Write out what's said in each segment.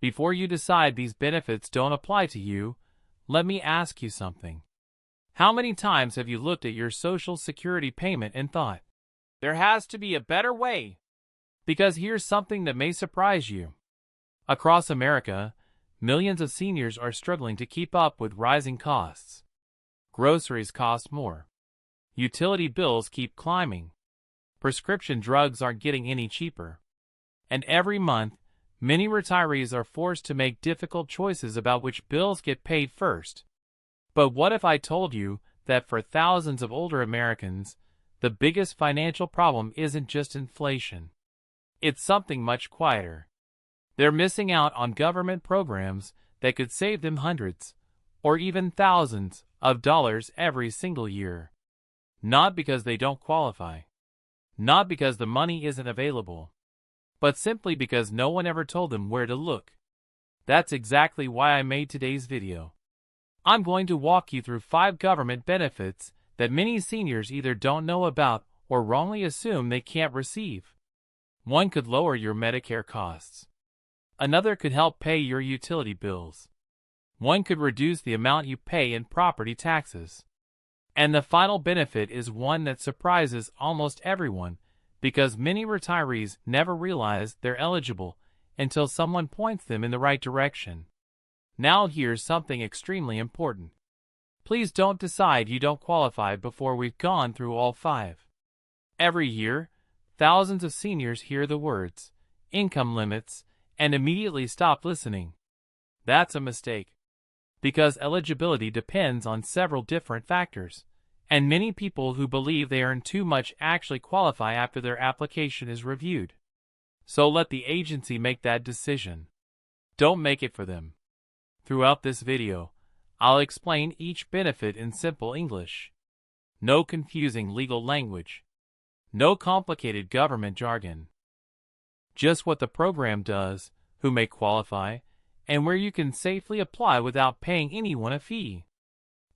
Before you decide these benefits don't apply to you, let me ask you something. How many times have you looked at your Social Security payment and thought, there has to be a better way? Because here's something that may surprise you. Across America, millions of seniors are struggling to keep up with rising costs. Groceries cost more. Utility bills keep climbing. Prescription drugs aren't getting any cheaper. And every month, many retirees are forced to make difficult choices about which bills get paid first. But what if I told you that for thousands of older Americans, the biggest financial problem isn't just inflation? It's something much quieter. They're missing out on government programs that could save them hundreds, or even thousands, of dollars every single year. Not because they don't qualify. Not because the money isn't available. But simply because no one ever told them where to look. That's exactly why I made today's video. I'm going to walk you through 5 government benefits that many seniors either don't know about or wrongly assume they can't receive. One could lower your Medicare costs. Another could help pay your utility bills. One could reduce the amount you pay in property taxes. And the final benefit is one that surprises almost everyone, because many retirees never realize they're eligible until someone points them in the right direction. Now here's something extremely important. Please don't decide you don't qualify before we've gone through all 5. Every year, thousands of seniors hear the words, income limits, and immediately stop listening. That's a mistake. Because eligibility depends on several different factors, and many people who believe they earn too much actually qualify after their application is reviewed. So let the agency make that decision. Don't make it for them. Throughout this video, I'll explain each benefit in simple English. No confusing legal language. No complicated government jargon. Just what the program does, who may qualify, and where you can safely apply without paying anyone a fee.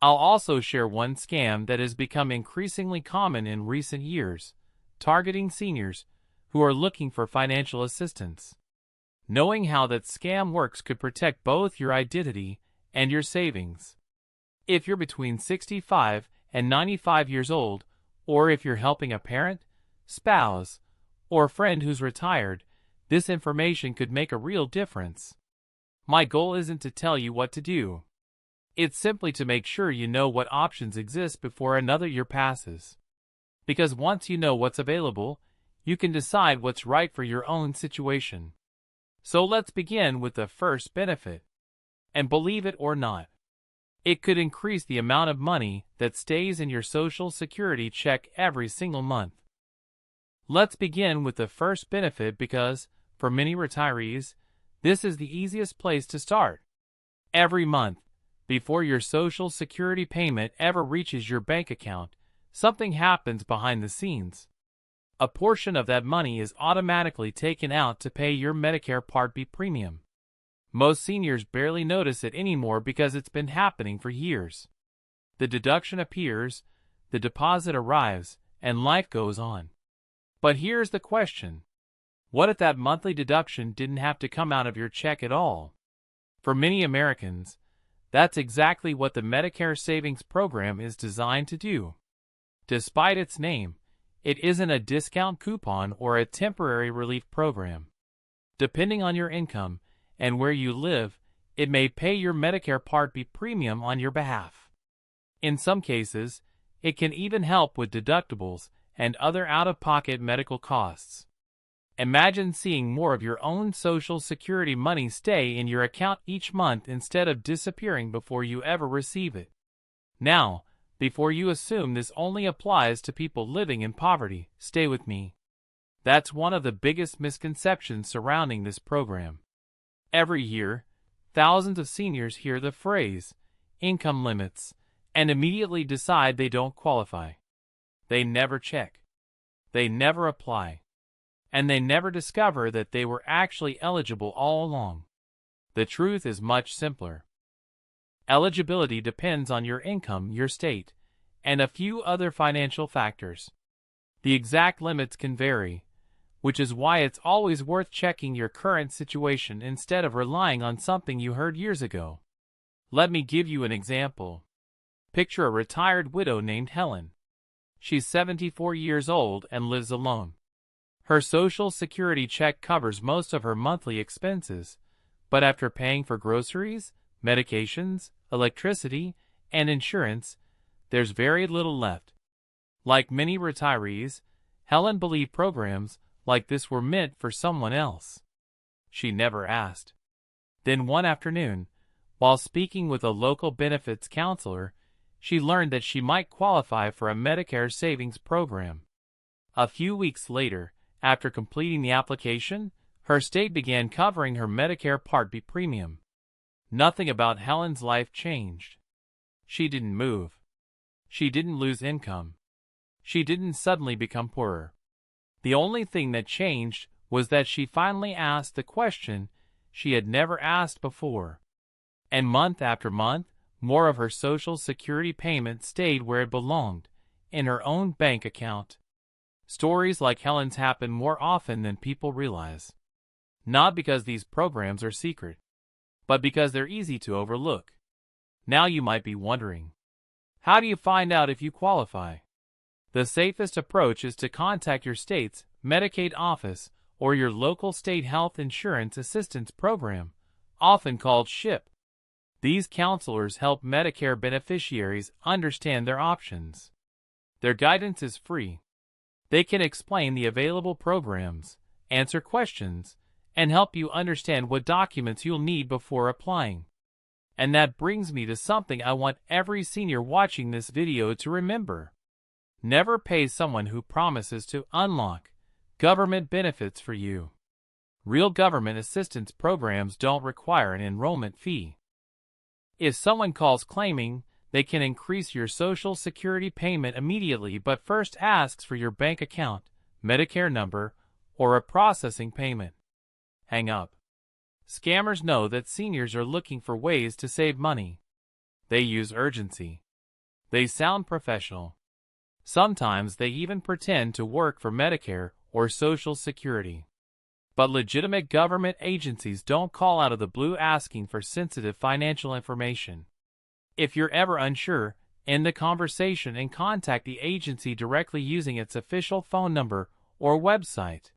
I'll also share one scam that has become increasingly common in recent years, targeting seniors who are looking for financial assistance. Knowing how that scam works could protect both your identity and your savings. If you're between 65 and 95 years old, or if you're helping a parent, spouse, or friend who's retired, this information could make a real difference. My goal isn't to tell you what to do. It's simply to make sure you know what options exist before another year passes. Because once you know what's available, you can decide what's right for your own situation. So let's begin with the first benefit. And believe it or not, it could increase the amount of money that stays in your Social Security check every single month. Let's begin with the first benefit because, for many retirees, this is the easiest place to start. Every month, before your Social Security payment ever reaches your bank account, something happens behind the scenes. A portion of that money is automatically taken out to pay your Medicare Part B premium. Most seniors barely notice it anymore because it's been happening for years. The deduction appears, the deposit arrives, and life goes on. But here's the question. What if that monthly deduction didn't have to come out of your check at all? For many Americans, that's exactly what the Medicare Savings Program is designed to do. Despite its name, it isn't a discount coupon or a temporary relief program. Depending on your income and where you live, it may pay your Medicare Part B premium on your behalf. In some cases, it can even help with deductibles and other out-of-pocket medical costs. Imagine seeing more of your own Social Security money stay in your account each month instead of disappearing before you ever receive it. Now, before you assume this only applies to people living in poverty, stay with me. That's one of the biggest misconceptions surrounding this program. Every year, thousands of seniors hear the phrase, income limits, and immediately decide they don't qualify. They never check. They never apply. And they never discover that they were actually eligible all along. The truth is much simpler. Eligibility depends on your income, your state, and a few other financial factors. The exact limits can vary, which is why it's always worth checking your current situation instead of relying on something you heard years ago. Let me give you an example. Picture a retired widow named Helen. She's 74 years old and lives alone. Her Social Security check covers most of her monthly expenses, but after paying for groceries, medications, electricity, and insurance, there's very little left. Like many retirees, Helen believed programs like this were meant for someone else. She never asked. Then one afternoon, while speaking with a local benefits counselor, she learned that she might qualify for a Medicare savings program. A few weeks later, after completing the application, her state began covering her Medicare Part B premium. Nothing about Helen's life changed. She didn't move. She didn't lose income. She didn't suddenly become poorer. The only thing that changed was that she finally asked the question she had never asked before. And month after month, more of her Social Security payment stayed where it belonged, in her own bank account. Stories like Helen's happen more often than people realize. Not because these programs are secret, but because they're easy to overlook. Now you might be wondering, how do you find out if you qualify? The safest approach is to contact your state's Medicaid office or your local state health insurance assistance program, often called SHIP. These counselors help Medicare beneficiaries understand their options. Their guidance is free. They can explain the available programs, answer questions, and help you understand what documents you'll need before applying. And that brings me to something I want every senior watching this video to remember. Never pay someone who promises to unlock government benefits for you. Real government assistance programs don't require an enrollment fee. If someone calls claiming they can increase your Social Security payment immediately but first asks for your bank account, Medicare number, or a processing payment, hang up. Scammers know that seniors are looking for ways to save money. They use urgency. They sound professional. Sometimes they even pretend to work for Medicare or Social Security. But legitimate government agencies don't call out of the blue asking for sensitive financial information. If you're ever unsure, end the conversation and contact the agency directly using its official phone number or website.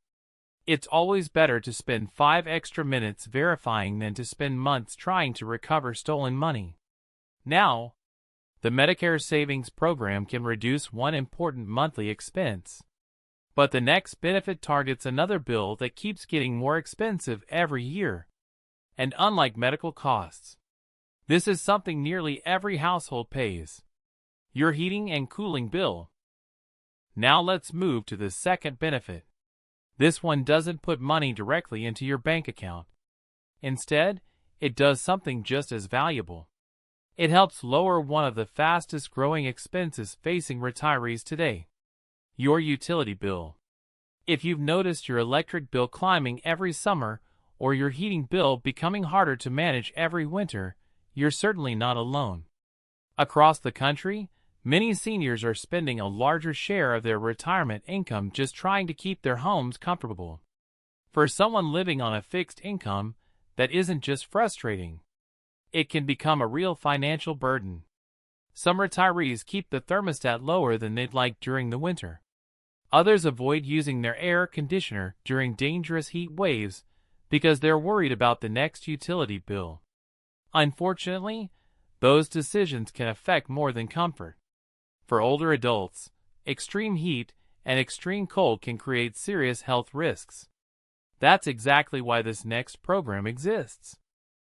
It's always better to spend 5 extra minutes verifying than to spend months trying to recover stolen money. Now, the Medicare Savings Program can reduce one important monthly expense. But the next benefit targets another bill that keeps getting more expensive every year. And unlike medical costs, this is something nearly every household pays: your heating and cooling bill. Now let's move to the second benefit. This one doesn't put money directly into your bank account. Instead, it does something just as valuable. It helps lower one of the fastest growing expenses facing retirees today: your utility bill. If you've noticed your electric bill climbing every summer or your heating bill becoming harder to manage every winter, you're certainly not alone. Across the country, many seniors are spending a larger share of their retirement income just trying to keep their homes comfortable. For someone living on a fixed income, that isn't just frustrating. It can become a real financial burden. Some retirees keep the thermostat lower than they'd like during the winter. Others avoid using their air conditioner during dangerous heat waves because they're worried about the next utility bill. Unfortunately, those decisions can affect more than comfort. For older adults, extreme heat and extreme cold can create serious health risks. That's exactly why this next program exists.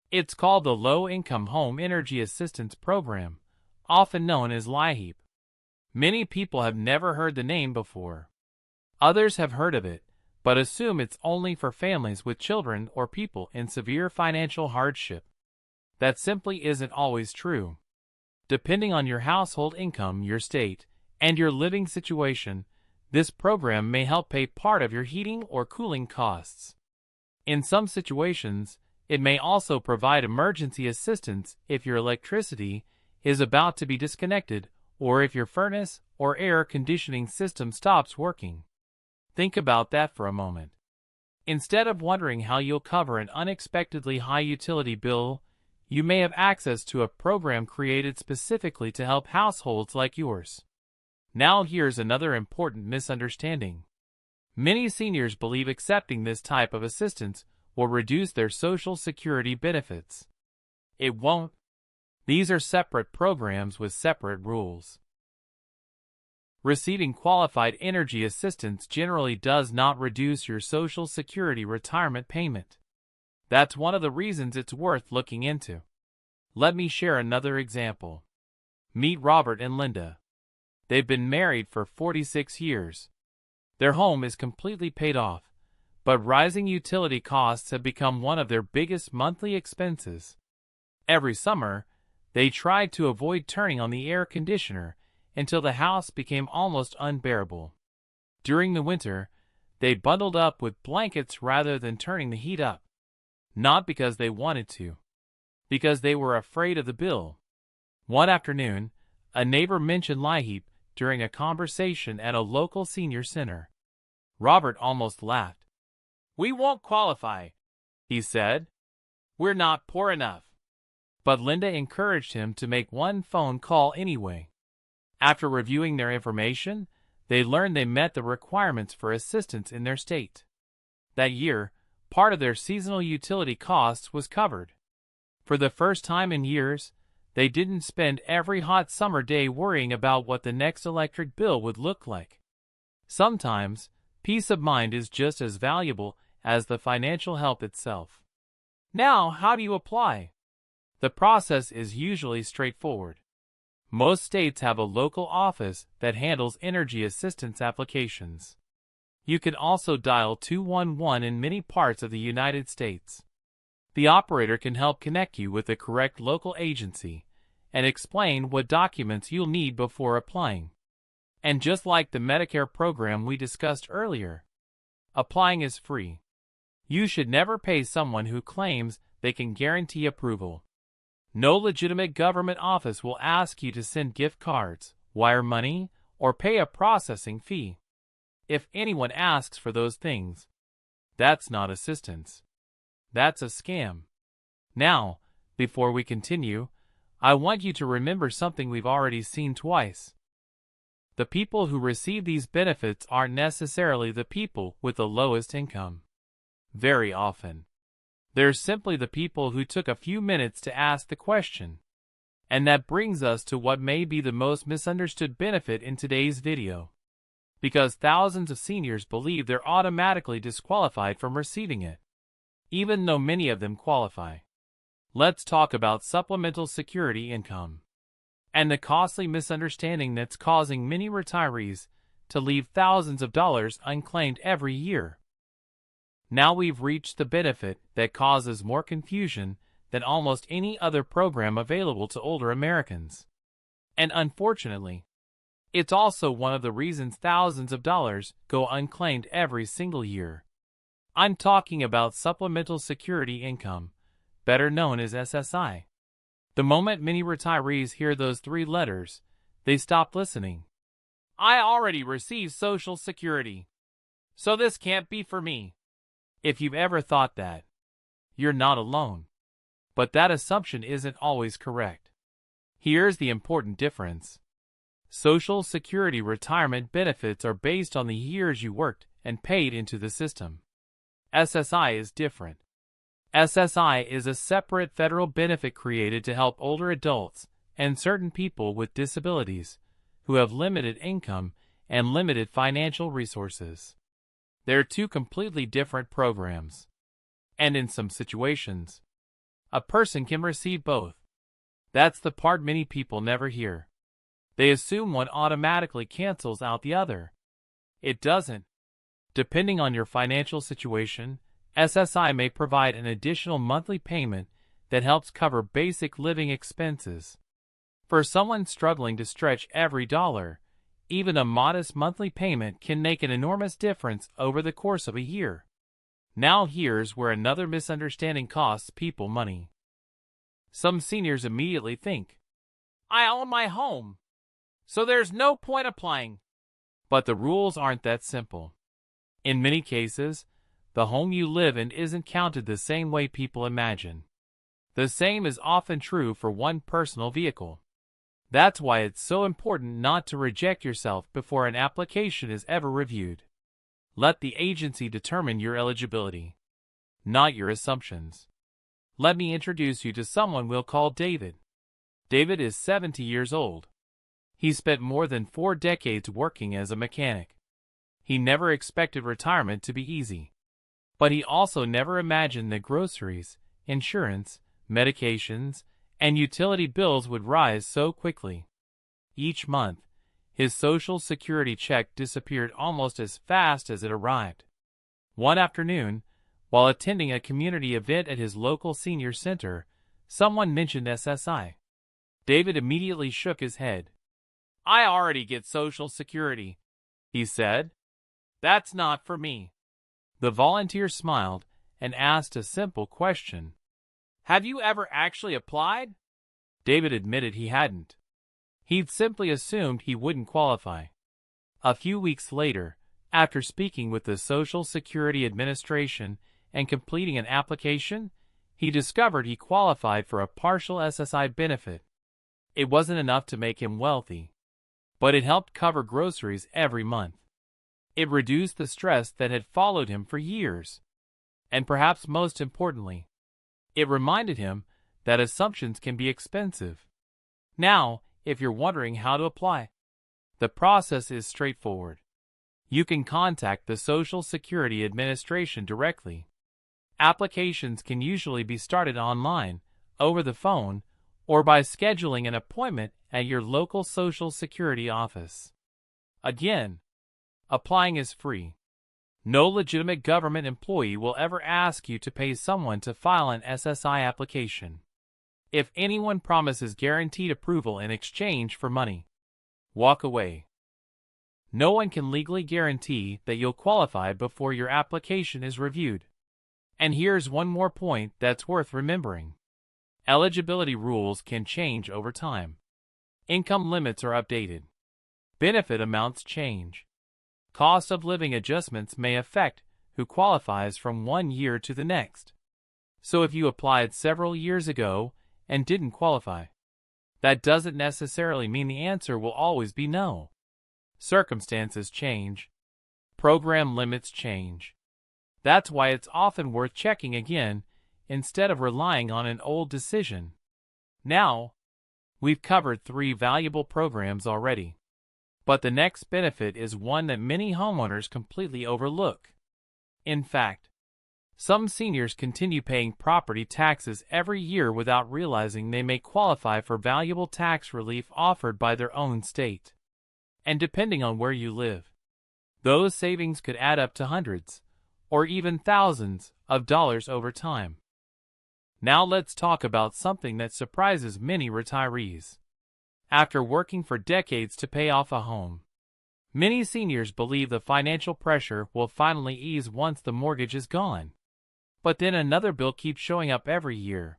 It's called the Low-Income Home Energy Assistance Program, often known as LIHEAP. Many people have never heard the name before. Others have heard of it, but assume it's only for families with children or people in severe financial hardship. That simply isn't always true. Depending on your household income, your state, and your living situation, this program may help pay part of your heating or cooling costs. In some situations, it may also provide emergency assistance if your electricity is about to be disconnected or if your furnace or air conditioning system stops working. Think about that for a moment. Instead of wondering how you'll cover an unexpectedly high utility bill, you may have access to a program created specifically to help households like yours. Now here's another important misunderstanding. Many seniors believe accepting this type of assistance will reduce their Social Security benefits. It won't. These are separate programs with separate rules. Receiving qualified energy assistance generally does not reduce your Social Security retirement payment. That's one of the reasons it's worth looking into. Let me share another example. Meet Robert and Linda. They've been married for 46 years. Their home is completely paid off, but rising utility costs have become one of their biggest monthly expenses. Every summer, they tried to avoid turning on the air conditioner until the house became almost unbearable. During the winter, they bundled up with blankets rather than turning the heat up. Not because they wanted to, because they were afraid of the bill. One afternoon, a neighbor mentioned LIHEAP during a conversation at a local senior center. Robert almost laughed. "We won't qualify," he said. "We're not poor enough." But Linda encouraged him to make one phone call anyway. After reviewing their information, they learned they met the requirements for assistance in their state. That year, part of their seasonal utility costs was covered. For the first time in years, they didn't spend every hot summer day worrying about what the next electric bill would look like. Sometimes, peace of mind is just as valuable as the financial help itself. Now, how do you apply? The process is usually straightforward. Most states have a local office that handles energy assistance applications. You can also dial 211 in many parts of the United States. The operator can help connect you with the correct local agency and explain what documents you'll need before applying. And just like the Medicare program we discussed earlier, applying is free. You should never pay someone who claims they can guarantee approval. No legitimate government office will ask you to send gift cards, wire money, or pay a processing fee. If anyone asks for those things, that's not assistance. That's a scam. Now, before we continue, I want you to remember something we've already seen twice. The people who receive these benefits aren't necessarily the people with the lowest income. Very often, they're simply the people who took a few minutes to ask the question. And that brings us to what may be the most misunderstood benefit in today's video. Because thousands of seniors believe they're automatically disqualified from receiving it, even though many of them qualify. Let's talk about supplemental security income and the costly misunderstanding that's causing many retirees to leave thousands of dollars unclaimed every year. Now we've reached the benefit that causes more confusion than almost any other program available to older Americans. And unfortunately, it's also one of the reasons thousands of dollars go unclaimed every single year. I'm talking about supplemental security income, better known as SSI. The moment many retirees hear those three letters, they stop listening. I already receive Social Security, so this can't be for me. If you've ever thought that, you're not alone. But that assumption isn't always correct. Here's the important difference. Social Security retirement benefits are based on the years you worked and paid into the system. SSI is different. SSI is a separate federal benefit created to help older adults and certain people with disabilities who have limited income and limited financial resources. They're two completely different programs. And in some situations, a person can receive both. That's the part many people never hear. They assume one automatically cancels out the other. It doesn't. Depending on your financial situation, SSI may provide an additional monthly payment that helps cover basic living expenses. For someone struggling to stretch every dollar, even a modest monthly payment can make an enormous difference over the course of a year. Now here's where another misunderstanding costs people money. Some seniors immediately think, I own my home, so there's no point applying. But the rules aren't that simple. In many cases, the home you live in isn't counted the same way people imagine. The same is often true for one personal vehicle. That's why it's so important not to reject yourself before an application is ever reviewed. Let the agency determine your eligibility, not your assumptions. Let me introduce you to someone we'll call David. David is 70 years old. He spent more than 4 decades working as a mechanic. He never expected retirement to be easy. But he also never imagined that groceries, insurance, medications, and utility bills would rise so quickly. Each month, his Social Security check disappeared almost as fast as it arrived. One afternoon, while attending a community event at his local senior center, someone mentioned SSI. David immediately shook his head. "I already get Social Security," he said. "That's not for me." The volunteer smiled and asked a simple question. "Have you ever actually applied?" David admitted he hadn't. He'd simply assumed he wouldn't qualify. A few weeks later, after speaking with the Social Security Administration and completing an application, he discovered he qualified for a partial SSI benefit. It wasn't enough to make him wealthy, but it helped cover groceries every month. It reduced the stress that had followed him for years. And perhaps most importantly, it reminded him that assumptions can be expensive. Now, if you're wondering how to apply, the process is straightforward. You can contact the Social Security Administration directly. Applications can usually be started online, over the phone, or by scheduling an appointment at your local Social Security office. Again, applying is free. No legitimate government employee will ever ask you to pay someone to file an SSI application. If anyone promises guaranteed approval in exchange for money, walk away. No one can legally guarantee that you'll qualify before your application is reviewed. And here's one more point that's worth remembering. Eligibility rules can change over time. Income limits are updated. Benefit amounts change. Cost of living adjustments may affect who qualifies from one year to the next. So if you applied several years ago and didn't qualify, that doesn't necessarily mean the answer will always be no. Circumstances change. Program limits change. That's why it's often worth checking again instead of relying on an old decision. Now, we've covered 3 valuable programs already. But the next benefit is one that many homeowners completely overlook. In fact, some seniors continue paying property taxes every year without realizing they may qualify for valuable tax relief offered by their own state. And depending on where you live, those savings could add up to hundreds, or even thousands, of dollars over time. Now let's talk about something that surprises many retirees. After working for decades to pay off a home, many seniors believe the financial pressure will finally ease once the mortgage is gone. But then another bill keeps showing up every year.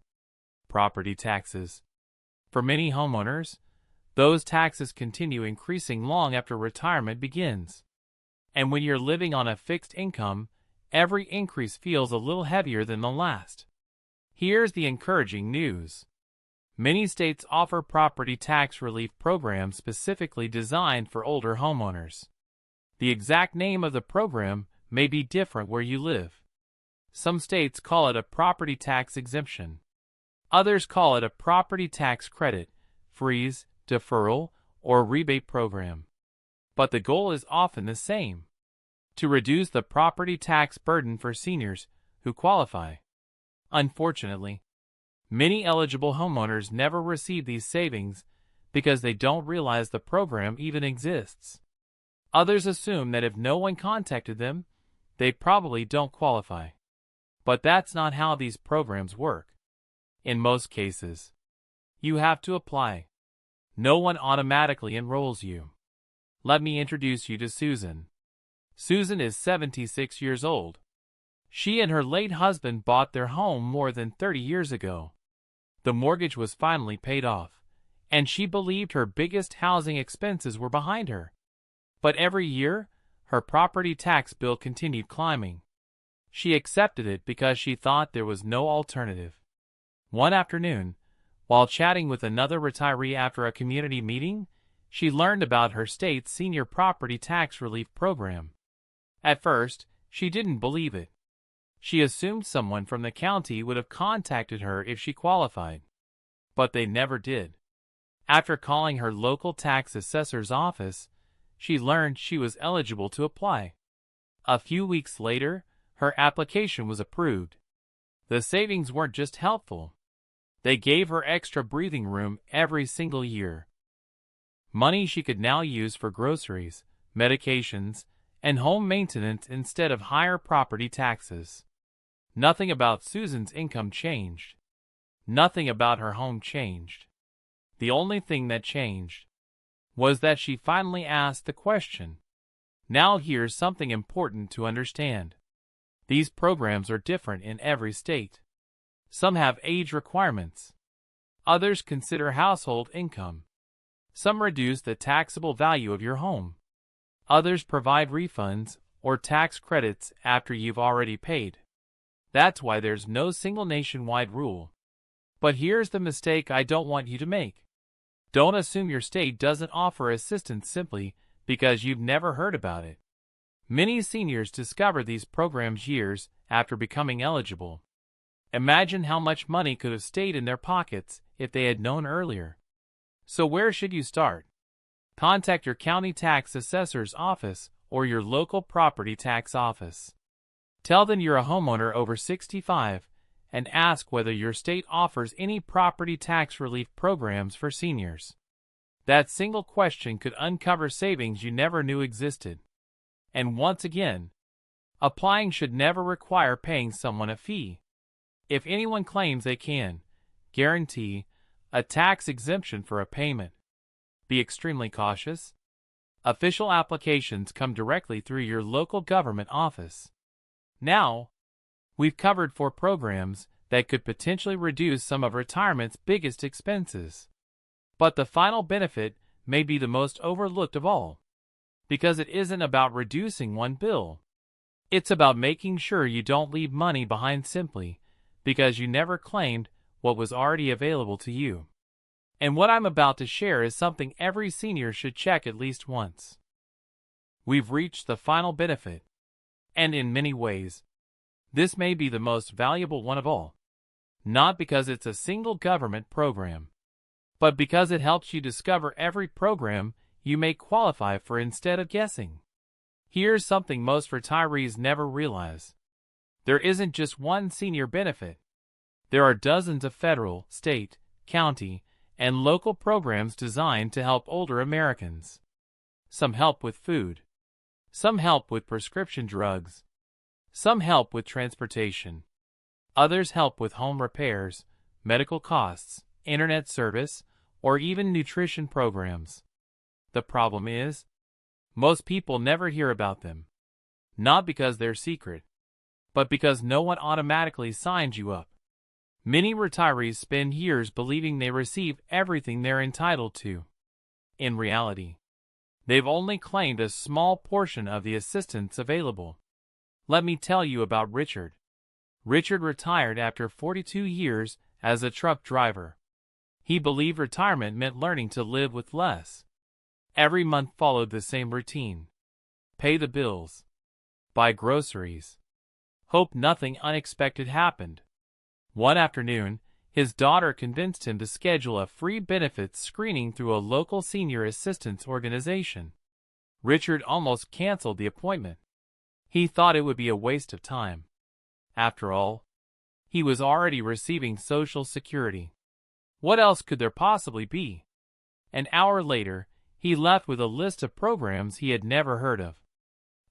Property taxes. For many homeowners, those taxes continue increasing long after retirement begins. And when you're living on a fixed income, every increase feels a little heavier than the last. Here's the encouraging news. Many states offer property tax relief programs specifically designed for older homeowners. The exact name of the program may be different where you live. Some states call it a property tax exemption. Others call it a property tax credit, freeze, deferral, or rebate program. But the goal is often the same: to reduce the property tax burden for seniors who qualify. Unfortunately, many eligible homeowners never receive these savings because they don't realize the program even exists. Others assume that if no one contacted them, they probably don't qualify. But that's not how these programs work. In most cases, you have to apply. No one automatically enrolls you. Let me introduce you to Susan. Susan is 76 years old. She and her late husband bought their home more than 30 years ago. The mortgage was finally paid off, and she believed her biggest housing expenses were behind her. But every year, her property tax bill continued climbing. She accepted it because she thought there was no alternative. One afternoon, while chatting with another retiree after a community meeting, she learned about her state's senior property tax relief program. At first, she didn't believe it. She assumed someone from the county would have contacted her if she qualified. But they never did. After calling her local tax assessor's office, she learned she was eligible to apply. A few weeks later, her application was approved. The savings weren't just helpful. They gave her extra breathing room every single year. Money she could now use for groceries, medications, and home maintenance instead of higher property taxes. Nothing about Susan's income changed. Nothing about her home changed. The only thing that changed was that she finally asked the question. Now here's something important to understand. These programs are different in every state. Some have age requirements. Others consider household income. Some reduce the taxable value of your home. Others provide refunds or tax credits after you've already paid. That's why there's no single nationwide rule. But here's the mistake I don't want you to make. Don't assume your state doesn't offer assistance simply because you've never heard about it. Many seniors discover these programs years after becoming eligible. Imagine how much money could have stayed in their pockets if they had known earlier. So where should you start? Contact your county tax assessor's office or your local property tax office. Tell them you're a homeowner over 65 and ask whether your state offers any property tax relief programs for seniors. That single question could uncover savings you never knew existed. And once again, applying should never require paying someone a fee. If anyone claims they can guarantee a tax exemption for a payment, be extremely cautious. Official applications come directly through your local government office. Now, we've covered 4 programs that could potentially reduce some of retirement's biggest expenses. But the final benefit may be the most overlooked of all, because it isn't about reducing one bill. It's about making sure you don't leave money behind simply because you never claimed what was already available to you. And what I'm about to share is something every senior should check at least once. We've reached the final benefit. And in many ways, this may be the most valuable one of all. Not because it's a single government program, but because it helps you discover every program you may qualify for instead of guessing. Here's something most retirees never realize. There isn't just one senior benefit. There are dozens of federal, state, county, and local programs designed to help older Americans. Some help with food. Some help with prescription drugs. Some help with transportation. Others help with home repairs, medical costs, internet service, or even nutrition programs. The problem is, most people never hear about them. Not because they're secret, but because no one automatically signs you up. Many retirees spend years believing they receive everything they're entitled to. In reality, they've only claimed a small portion of the assistance available. Let me tell you about Richard. Richard retired after 42 years as a truck driver. He believed retirement meant learning to live with less. Every month followed the same routine. Pay the bills. Buy groceries. Hope nothing unexpected happened. One afternoon, his daughter convinced him to schedule a free benefits screening through a local senior assistance organization. Richard almost canceled the appointment. He thought it would be a waste of time. After all, he was already receiving Social Security. What else could there possibly be? An hour later, he left with a list of programs he had never heard of.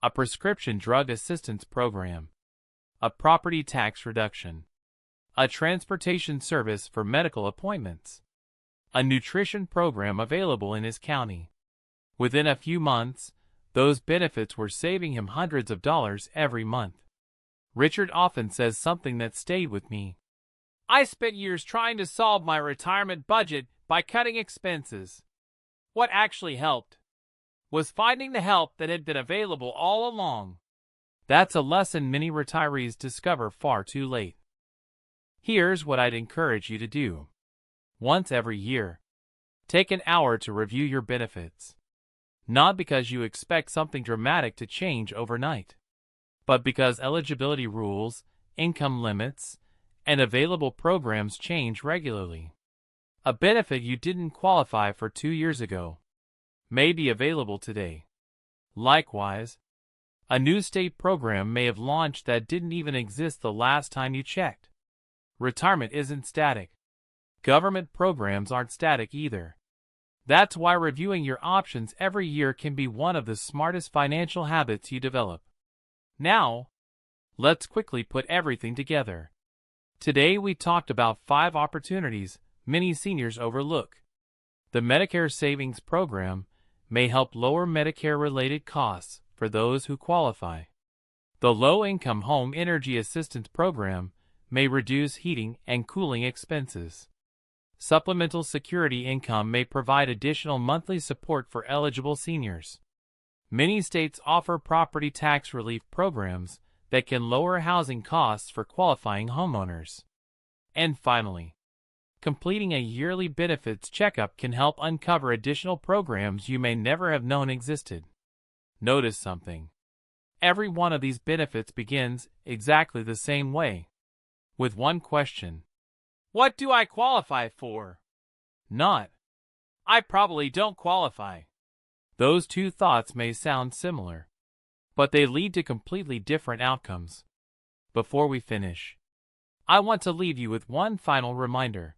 A prescription drug assistance program. A property tax reduction. A transportation service for medical appointments. A nutrition program available in his county. Within a few months, those benefits were saving him hundreds of dollars every month. Richard often says something that stayed with me. I spent years trying to solve my retirement budget by cutting expenses. What actually helped was finding the help that had been available all along. That's a lesson many retirees discover far too late. Here's what I'd encourage you to do. Once every year, take an hour to review your benefits. Not because you expect something dramatic to change overnight, but because eligibility rules, income limits, and available programs change regularly. A benefit you didn't qualify for 2 years ago may be available today. Likewise, a new state program may have launched that didn't even exist the last time you checked. Retirement isn't static. Government programs aren't static either. That's why reviewing your options every year can be one of the smartest financial habits you develop. Now, let's quickly put everything together. Today we talked about 5 opportunities many seniors overlook. The Medicare Savings Program may help lower Medicare-related costs for those who qualify. The Low-Income Home Energy Assistance Program may reduce heating and cooling expenses. Supplemental security income may provide additional monthly support for eligible seniors. Many states offer property tax relief programs that can lower housing costs for qualifying homeowners. And finally, completing a yearly benefits checkup can help uncover additional programs you may never have known existed. Notice something. Every one of these benefits begins exactly the same way, with one question. What do I qualify for? Not, I probably don't qualify. Those two thoughts may sound similar, but they lead to completely different outcomes. Before we finish, I want to leave you with one final reminder.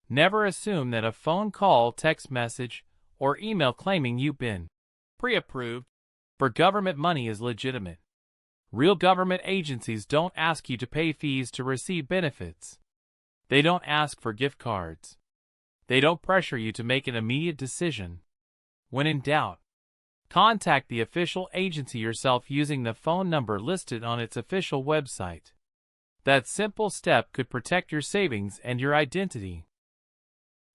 Never assume that a phone call, text message, or email claiming you've been pre-approved for government money is legitimate. Real government agencies don't ask you to pay fees to receive benefits. They don't ask for gift cards. They don't pressure you to make an immediate decision. When in doubt, contact the official agency yourself using the phone number listed on its official website. That simple step could protect your savings and your identity.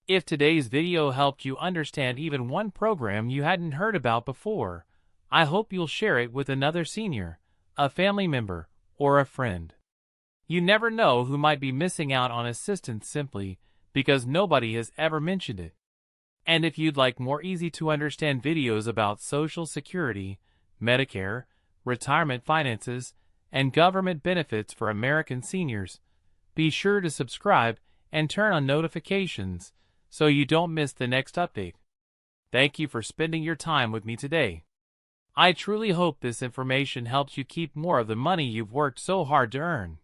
If today's video helped you understand even one program you hadn't heard about before, I hope you'll share it with another senior, a family member, or a friend. You never know who might be missing out on assistance simply because nobody has ever mentioned it. And if you'd like more easy-to-understand videos about Social Security, Medicare, retirement finances, and government benefits for American seniors, be sure to subscribe and turn on notifications so you don't miss the next update. Thank you for spending your time with me today. I truly hope this information helps you keep more of the money you've worked so hard to earn.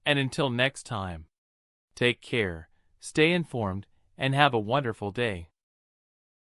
And until next time, take care, stay informed, and have a wonderful day.